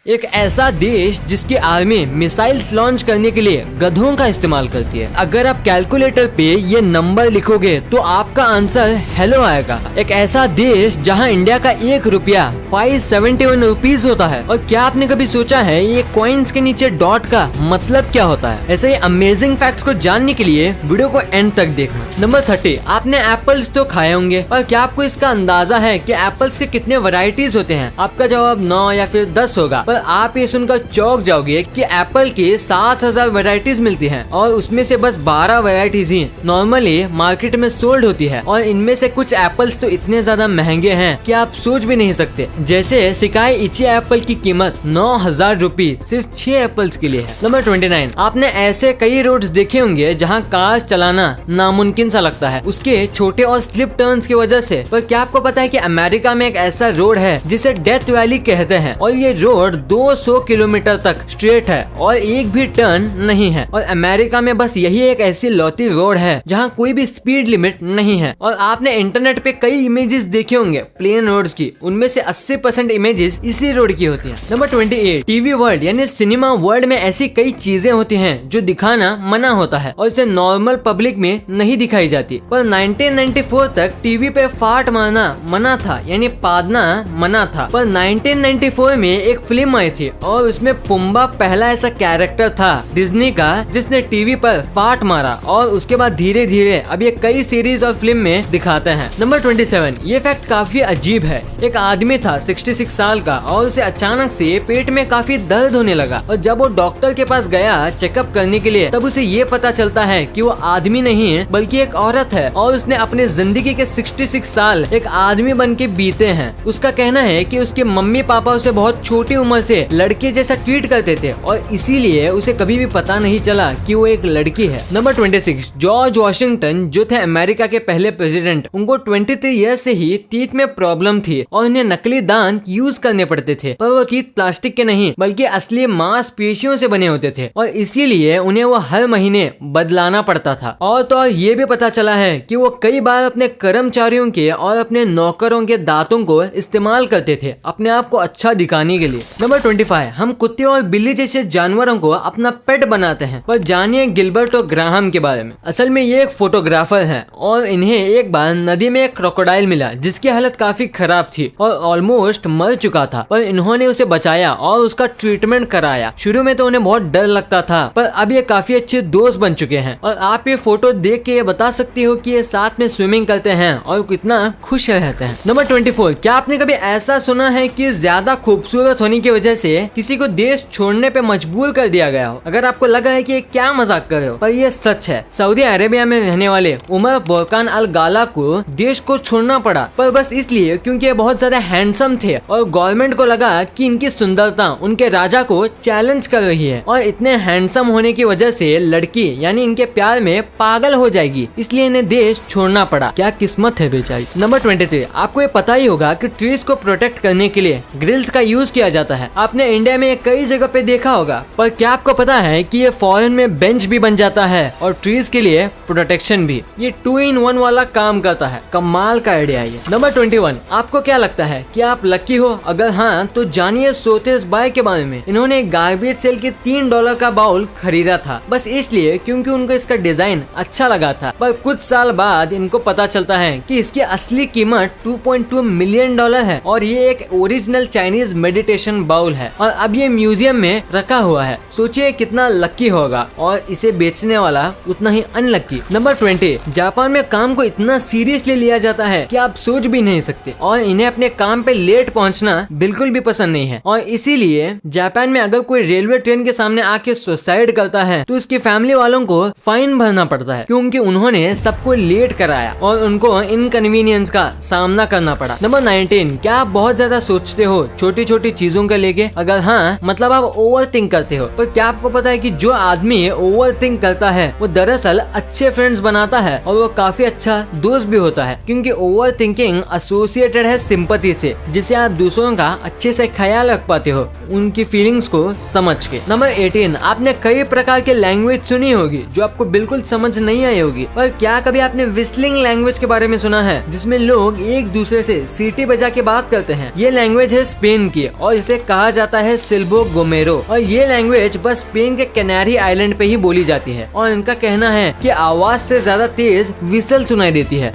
एक ऐसा देश जिसकी आर्मी मिसाइल्स लॉन्च करने के लिए गधों का इस्तेमाल करती है। अगर आप कैलकुलेटर पे ये नंबर लिखोगे तो आपका आंसर हेलो आएगा। एक ऐसा देश जहां इंडिया का 1 रुपया 571 रुपीज होता है। और क्या आपने कभी सोचा है ये कॉइन्स के नीचे डॉट का मतलब क्या होता है? ऐसे ही अमेजिंग फैक्ट्स को जानने के लिए वीडियो को एंड तक देखना। नंबर 30, आपने एप्पल्स तो खाए होंगे, और क्या आपको इसका अंदाजा है कि एप्पल्स के कितने वैरायटीज होते हैं? आपका जवाब 9 या फिर 10 होगा, पर आप ये सुनकर चौंक जाओगे कि एप्पल की 7000 वैरायटीज मिलती हैं और उसमें से बस 12 वैरायटीज ही नॉर्मली मार्केट में सोल्ड होती है। और इनमें से कुछ एप्पल्स तो इतने ज्यादा महंगे हैं कि आप सोच भी नहीं सकते। जैसे सिकाई इची एप्पल की कीमत 9000 रुपए सिर्फ 6 एप्पल्स के लिए है। नंबर 29, आपने ऐसे कई रोड्स देखे होंगे जहाँ कार चलाना नामुमकिन सा लगता है उसके छोटे और स्लिप टर्न्स की वजह से। पर क्या आपको पता है कि अमेरिका में एक ऐसा रोड है जिसे डेथ वैली कहते हैं, और ये रोड 200 किलोमीटर तक स्ट्रेट है और एक भी टर्न नहीं है। और अमेरिका में बस यही एक ऐसी लौती रोड है जहाँ कोई भी स्पीड लिमिट नहीं है। और आपने इंटरनेट पे कई इमेजेस देखे होंगे प्लेन रोड्स की, उनमें से 80% इमेजेस इसी रोड की होती हैं। नंबर 28, टीवी वर्ल्ड यानी सिनेमा वर्ल्ड में ऐसी कई चीजें होती हैं जो दिखाना मना होता है और इसे नॉर्मल पब्लिक में नहीं दिखाई जाती। पर 1994 तक टीवी पे फाट मारना मना था, यानी पादना मना था। पर 1994 में एक फिल्म आई थी और उसमें पुम्बा पहला ऐसा कैरेक्टर था डिज्नी का जिसने टीवी पर फाट मारा, और उसके बाद धीरे धीरे अब ये कई सीरीज और फिल्म में दिखाते हैं। नंबर 27, ये फैक्ट काफी अजीब है। एक आदमी था 66 साल का और उसे अचानक से पेट में काफी दर्द होने लगा, और जब वो डॉक्टर के पास गया चेकअप करने के लिए तब उसे ये पता चलता है कि वो आदमी नहीं है बल्कि एक औरत है, और उसने अपने जिंदगी के 66 साल एक आदमी बन के बीते हैं। उसका कहना है कि उसके मम्मी पापा उसे बहुत छोटी उम्र से लड़के जैसा ट्रीट करते थे और इसीलिए उसे कभी भी पता नहीं चला कि वो एक लड़की है। नंबर 26, जॉर्ज वॉशिंगटन जो थे अमेरिका के पहले प्रेसिडेंट, उनको 23 ईयर्स से ही टीथ में प्रॉब्लम थी और उन्हें नकली दांत यूज करने पड़ते थे। पर वो टीथ प्लास्टिक के नहीं बल्कि असली मांसपेशियों से बने होते थे और इसीलिए उन्हें वो हर महीने बदलाना पड़ता था। और तो और ये भी पता चला है कि वो कई बार अपने कर्मचारियों के और अपने नौकरों के दांतों को इस्तेमाल करते थे अपने आप को अच्छा दिखाने के लिए। नंबर 25, हम कुत्ते और बिल्ली जैसे जानवरों को अपना पेट बनाते हैं। पर जानिए गिलबर्ट और ग्राहम के बारे में। असल में ये एक फोटोग्राफर हैं और इन्हें एक बार नदी में एक क्रोकोडाइल मिला जिसकी हालत काफी खराब थी और ऑलमोस्ट मर चुका था, पर इन्होंने उसे बचाया और उसका ट्रीटमेंट कराया। शुरू में तो उन्हें बहुत डर लगता था, पर अब ये काफी अच्छे दोस्त बन चुके हैं। और आप ये फोटो देख के ये बता सकती हो कि ये साथ में स्विमिंग करते हैं और कितना खुश रहते हैं। नंबर 24, क्या आपने कभी ऐसा सुना है कि ज्यादा खूबसूरत होने की वजह से किसी को देश छोड़ने पे मजबूर कर दिया गया हो? अगर आपको लगा है कि ये क्या मजाक कर रहे हो, पर ये सच है। सऊदी अरेबिया में रहने वाले उमर बोरकान अल गाला को देश को छोड़ना पड़ा, पर बस इसलिए क्योंकि ये बहुत ज्यादा हैंडसम थे और गवर्नमेंट को लगा कि इनकी सुंदरता उनके राजा को चैलेंज कर रही है और इतने हैंडसम होने की वजह से लड़की यानी इनके प्यार में पागल हो जाएगी, इसलिए इन्हें देश छोड़ना पड़ा। क्या किस्मत है बेचारी। नंबर 23, आपको ये पता ही होगा कि ट्रीज को प्रोटेक्ट करने के लिए ग्रिल्स का यूज किया जाता है। आपने इंडिया में कई जगह पे देखा होगा, पर क्या आपको पता है कि ये फॉरेन में बेंच भी बन जाता है और ट्रीज के लिए प्रोटेक्शन भी। ये 2 in 1 वाला काम करता है। कमाल का आइडिया है ये। नंबर 21, आपको क्या लगता है कि आप लकी हो? अगर हाँ तो जानिए सोतेस बाय के बारे में। इन्होंने गार्बेज सेल के $3 का बाउल खरीदा था बस इसलिए क्योंकि उनको इसका डिजाइन अच्छा लगा था, पर कुछ साल बाद इनको पता चलता है कि इसकी असली कीमत $2.2 मिलियन है और ये एक ओरिजिनल चाइनीज मेडिटेशन बाउल है और अब ये म्यूजियम में रखा हुआ है। सोचिए कितना लकी होगा, और इसे बेचने वाला उतना ही अनलकी। नंबर 20, जापान में काम को इतना सीरियसली लिया जाता है कि आप सोच भी नहीं सकते, और इन्हें अपने काम पे लेट पहुंचना बिल्कुल भी पसंद नहीं है। और इसीलिए जापान में अगर कोई रेलवे ट्रेन के सामने आके सुसाइड करता है तो उसकी फैमिली वालों को फाइन भरना पड़ता है क्योंकि उन्होंने सबको लेट कराया और उनको इनकन्वीनियंस का सामना करना पड़ा। नंबर 19, क्या आप बहुत ज्यादा सोचते हो छोटी छोटी चीजों को लेके? अगर हाँ मतलब आप ओवर थिंक करते हो, पर क्या आपको पता है कि जो आदमी ओवर थिंक करता है वो दरअसल अच्छे फ्रेंड्स बनाता है और वो काफी अच्छा दोस्त भी होता है, क्योंकि ओवर थिंकिंग एसोसिएटेड है सिंपैथी से, जिससे आप दूसरों का अच्छे से ख्याल रख पाते हो उनकी फीलिंग्स को समझ के। नंबर 18, आपने कई प्रकार के लैंग्वेज सुनी होगी जो आपको बिल्कुल समझ नहीं आई होगी, पर क्या कभी आपने विस्लिंग लैंग्वेज के बारे में सुना है जिसमें लोग एक दूसरे से सीटी बजा के बात करते हैं? ये लैंग्वेज है स्पेन की और इसे कहा जाता है सिल्बो गोमेरो और ये लैंग्वेज बस स्पेन के कैनारी आइलैंड पे ही बोली जाती है और इनका कहना है कि आवाज से ज्यादा तेज विसल सुनाई देती है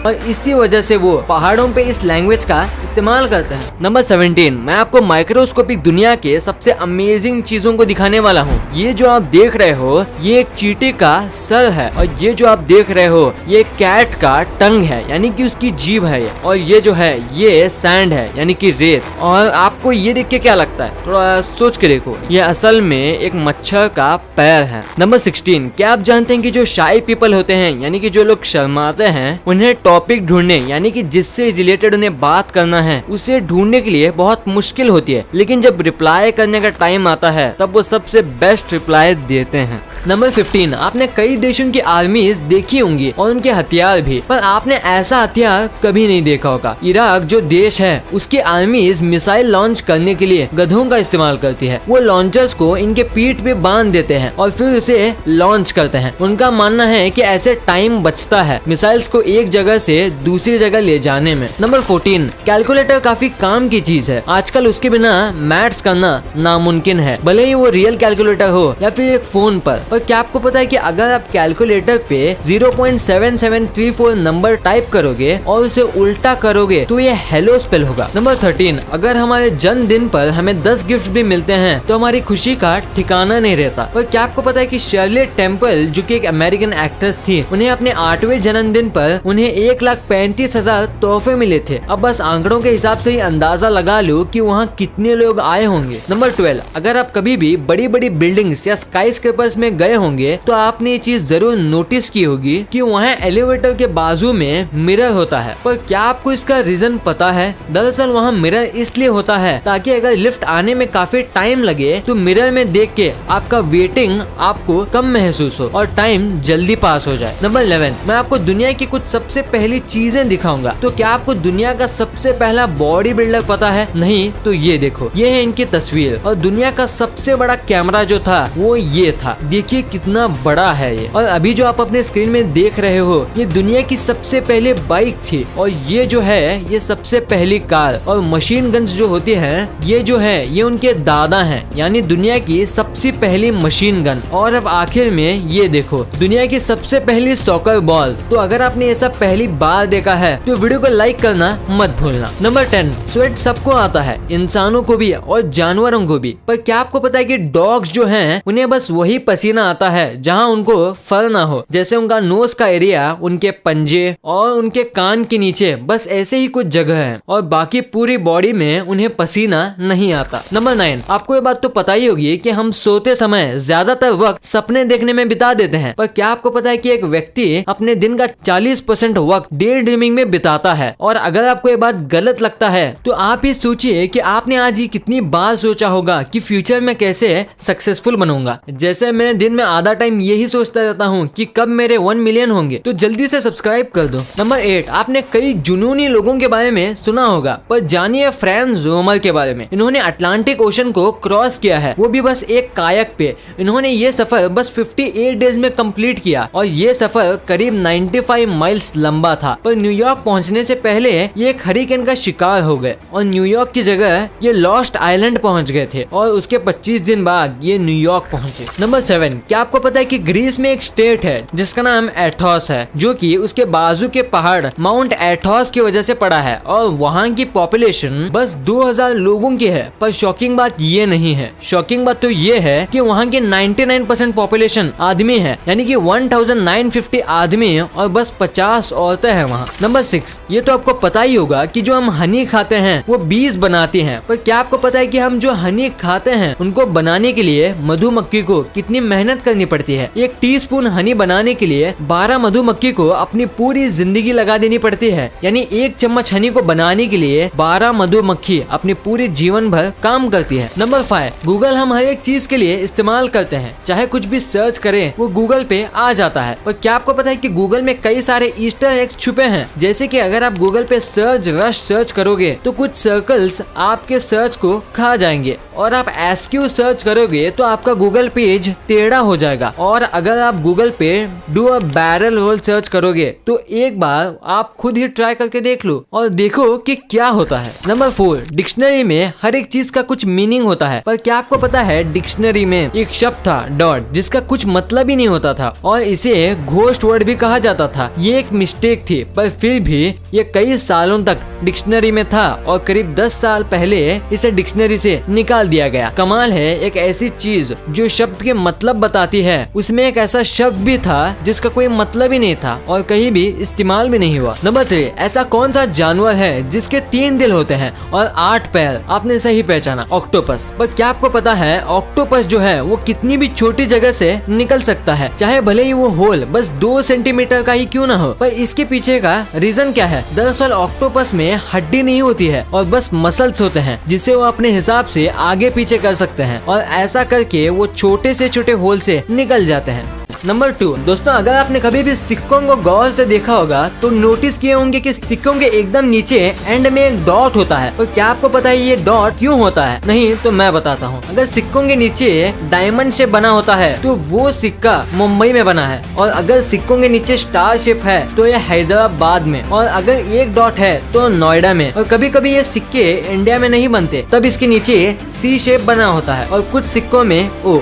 और इसी वजह से वो पहाड़ों पे इस लैंग्वेज का इस्तेमाल करते हैं। नंबर 17, मैं आपको माइक्रोस्कोपिक दुनिया के सबसे अमेजिंग चीजों को दिखाने वाला हूँ। ये जो आप देख रहे हो ये एक चींटी का सर है और ये जो आप देख रहे हो ये एक कैट का टंग है यानी कि उसकी जीभ है और ये जो है ये सैंड है यानी कि रेत। और आपको ये देख के क्या लगता है, थोड़ा सोच के देखो, ये असल में एक मच्छर का पैर है। नंबर 16, क्या आप जानते हैं कि जो शाई पीपल होते हैं यानी कि जो लोग शर्माते हैं उन्हें टॉपिक ढूंढने यानी कि जिससे रिलेटेड उन्हें बात करना है उसे ढूंढने के लिए बहुत मुश्किल होती है, लेकिन जब रिप्लाई करने का टाइम आता है तब वो सबसे बेस्ट रिप्लाई देते हैं। नंबर 15, आपने कई देशों की आर्मीज देखी होंगी और उनके हथियार भी, पर आपने ऐसा हथियार कभी नहीं देखा होगा। इराक जो देश है उसकी आर्मीज मिसाइल लॉन्च करने के लिए गधों का इस्तेमाल करती है। वो लॉन्चर्स को इनके पीठ पे बांध देते हैं और फिर उसे लॉन्च करते हैं। उनका मानना है कि ऐसे टाइम बचता है मिसाइल्स को एक जगह से दूसरी जगह ले जाने में। नंबर 14, कैलकुलेटर काफी काम की चीज है। आजकल उसके बिना मैथ्स करना नामुमकिन है, भले ही वो रियल कैलकुलेटर हो या फिर एक फोन पर। और क्या आपको पता है कि अगर आप कैलकुलेटर पे 0.7734 नंबर टाइप करोगे और उसे उल्टा करोगे तो ये हेलो स्पेल होगा। नंबर 13, अगर हमारे जन्मदिन पर हमें 10 गिफ्ट भी मिलते हैं तो हमारी खुशी का ठिकाना नहीं रहता। पर क्या आपको पता है कि शर्ली टेम्पल जो कि एक अमेरिकन एक्ट्रेस थी, उन्हें अपने 8वें जन्मदिन पर उन्हें 1,35,000 तोहफे मिले थे। अब बस आंकड़ों के हिसाब से ही अंदाजा लगा लो कि वहाँ कितने लोग आए होंगे। नंबर 12, अगर आप कभी भी बड़ी बड़ी बिल्डिंग्स या स्काई स्क्रेपर्स में गए होंगे तो आपने ये चीज जरूर नोटिस की होगी कि वहाँ एलिवेटर के बाजू में मिरर होता है। पर क्या आपको इसका रीजन पता है? दरअसल वहाँ मिरर इसलिए होता है ताकि अगर लिफ्ट आने में काफी टाइम लगे तो मिरर में देख के आपका वेटिंग आपको कम महसूस हो और टाइम जल्दी पास हो जाए। नंबर 11, मैं आपको दुनिया की कुछ सबसे पहली चीजें दिखाऊंगा। तो क्या आपको दुनिया का सबसे पहला बॉडी बिल्डर पता है? नहीं तो ये देखो, ये है इनकी तस्वीर। और दुनिया का सबसे बड़ा कैमरा जो था वो ये था। देखिए कितना बड़ा है ये। और अभी जो आप अपने स्क्रीन में देख रहे हो ये दुनिया की सबसे पहले बाइक थी और ये जो है ये सबसे पहली कार। और मशीन गन्स जो होती है ये जो है ये उनके दादा हैं, यानी दुनिया की सबसे पहली मशीन गन। और अब आखिर में ये देखो दुनिया की सबसे पहली सॉकर बॉल। तो अगर आपने ये सब पहली बार देखा है तो वीडियो को लाइक करना मत भूलना। नंबर 10, स्वेट सबको आता है, इंसानों को भी और जानवरों को भी। पर क्या आपको पता है कि डॉग्स जो हैं उन्हें बस वही पसीना आता है जहां उनको फर ना हो, जैसे उनका नोज का एरिया, उनके पंजे और उनके कान के नीचे, बस ऐसे ही कुछ जगह है और बाकी पूरी बॉडी में उन्हें पसीना नहीं आता। नंबर 9, आपको ये बात तो पता ही होगी कि हम सोते समय ज्यादातर वक्त सपने देखने में बिता देते हैं। पर क्या आपको पता है कि एक व्यक्ति अपने दिन का 40% वक्त डे ड्रीमिंग में बिताता है? और अगर आपको ये बात गलत लगता है तो आप ही सोचिए कि आपने आज ही कितनी बार सोचा होगा कि फ्यूचर में कैसे सक्सेसफुल बनूंगा। जैसे मैं दिन में आधा टाइम यही सोचता रहता हूँ कि कब मेरे 1 मिलियन होंगे, तो जल्दी से सब्सक्राइब कर दो। नंबर 8, आपने कई जुनूनी लोगों के बारे में सुना होगा, पर जानिए फ्रांज रोमर के बारे में। इन्होंने अटलांटिक ओशन को क्रॉस किया है, वो भी बस एक कायक पे। इन्होंने ये सफर बस 58 डेज में कंप्लीट किया और ये सफर करीब 95 माइल्स लंबा था। पर न्यूयॉर्क पहुंचने से पहले ये एक हरिकेन का शिकार हो गए और न्यूयॉर्क की जगह ये लॉस्ट आइलैंड पहुंच गए थे और उसके 25 दिन बाद ये न्यूयॉर्क पहुंचे। नंबर 7, क्या आपको पता है कि ग्रीस में एक स्टेट है जिसका नाम एथोस है, जो कि उसके बाजू के पहाड़ माउंट एथोस की वजह से पड़ा है और वहाँ की पॉपुलेशन बस 2000 लोगों की है। पर शॉकिंग बात ये नहीं है, शॉकिंग बात तो ये है कि वहाँ की 99% पॉपुलेशन आदमी है, यानी कि 1950 आदमी और बस 50 औरतें हैं वहाँ। नंबर 6, ये तो आपको पता ही होगा कि जो हम हनी खाते हैं वो बीज बनाती हैं। पर क्या आपको पता है कि हम जो हनी खाते हैं उनको बनाने के लिए मधुमक्खी को कितनी मेहनत करनी पड़ती है? एक टीस्पून हनी बनाने के लिए 12 मधुमक्खी को अपनी पूरी जिंदगी लगा देनी पड़ती है, यानी 1 चम्मच हनी को बनाने के लिए 12 मधुमक्खी अपनी पूरी जीवन भर काम करती है। नंबर 5, गूगल हम हर एक चीज के लिए इस्तेमाल करते हैं, चाहे कुछ भी सर्च करें वो गूगल पे आ जाता है। पर क्या आपको पता है कि गूगल में कई सारे ईस्टर एक छुपे हैं। जैसे कि अगर आप गूगल पे सर्च रश सर्च करोगे तो कुछ सर्कल्स आपके सर्च को खा जाएंगे, और आप एसक्यू सर्च करोगे तो आपका गूगल पेज टेढ़ा हो जाएगा। और अगर आप गूगल पे do a barrel roll search करोगे तो एक बार आप खुद ही ट्राई करके देख लो और देखो कि क्या होता है। नंबर 4, डिक्शनरी में हर एक चीज का कुछ मीनिंग होता है, पर क्या आपको पता है डिक्शनरी में एक शब्द था डॉट, जिसका कुछ मतलब ही नहीं होता था और इसे घोस्ट वर्ड भी कहा जाता था। ये एक मिस्टेक थी, पर फिर भी ये कई सालों तक डिक्शनरी में था और करीब 10 साल पहले इसे डिक्शनरी से निकाल दिया गया। कमाल है, एक ऐसी चीज जो शब्द के मतलब बताती है, उसमें एक ऐसा शब्द भी था जिसका कोई मतलब ही नहीं था और कहीं भी इस्तेमाल भी नहीं हुआ। नंबर 3, ऐसा कौन सा जानवर है जिसके 3 दिल होते हैं और 8 पैर? आपने सही पहचाना, ऑक्टोपस। पर क्या आपको पता है ऑक्टोपस जो है वो कितनी भी छोटी जगह से निकल सकता है, चाहे भले ही वो होल बस 2 सेंटीमीटर का ही क्यों ना हो। पर इसके पीछे का रीजन क्या है? दरअसल ऑक्टोपस में हड्डी नहीं होती है और बस मसल्स होते हैं, जिसे वो अपने हिसाब से आगे पीछे कर सकते हैं और ऐसा करके वो छोटे से छोटे होल से निकल जाते हैं। नंबर 2, दोस्तों अगर आपने कभी भी सिक्कों को गौर से देखा होगा तो नोटिस किए होंगे कि सिक्कों के एकदम नीचे एंड में एक डॉट होता है। और क्या आपको पता है ये डॉट क्यों होता है? नहीं तो मैं बताता हूँ। अगर सिक्कों के नीचे डायमंड शेप बना होता है तो वो सिक्का मुंबई में बना है, और अगर सिक्कों के नीचे स्टार शेप है तो ये हैदराबाद में, और अगर एक डॉट है तो नोएडा में। और कभी कभी ये सिक्के इंडिया में नहीं बनते, तब इसके नीचे सी शेप बना होता है और कुछ सिक्कों में ओ।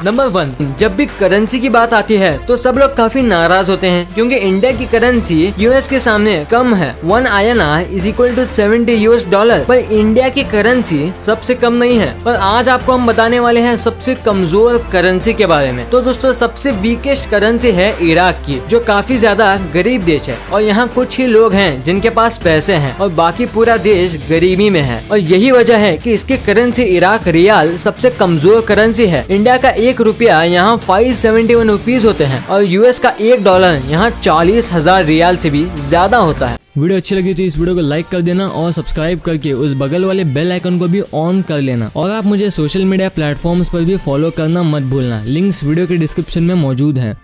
नंबर 1, जब भी करेंसी की बात आती है तो सब लोग काफी नाराज होते हैं क्योंकि इंडिया की करेंसी यूएस के सामने कम है। 1 INR इज इक्वल टू $70, पर इंडिया की करेंसी सबसे कम नहीं है। पर आज आपको हम बताने वाले हैं सबसे कमजोर करेंसी के बारे में। तो दोस्तों सबसे वीकेस्ट करेंसी है इराक की, जो काफी ज्यादा गरीब देश है और यहाँ कुछ ही लोग हैं जिनके पास पैसे हैं और बाकी पूरा देश गरीबी में है। और यही वजह है कि इसकी करेंसी इराक रियाल सबसे कमजोर करेंसी है। इंडिया का 1 रुपया यहाँ 571 रुपीज होते हैं और यूएस का $1 यहाँ 40,000 रियाल से भी ज्यादा होता है। वीडियो अच्छी लगी तो इस वीडियो को लाइक कर देना और सब्सक्राइब करके उस बगल वाले बेल आइकन को भी ऑन कर लेना। और आप मुझे सोशल मीडिया प्लेटफॉर्म्स पर भी फॉलो करना मत भूलना। लिंक्स वीडियो के डिस्क्रिप्शन में मौजूद हैं।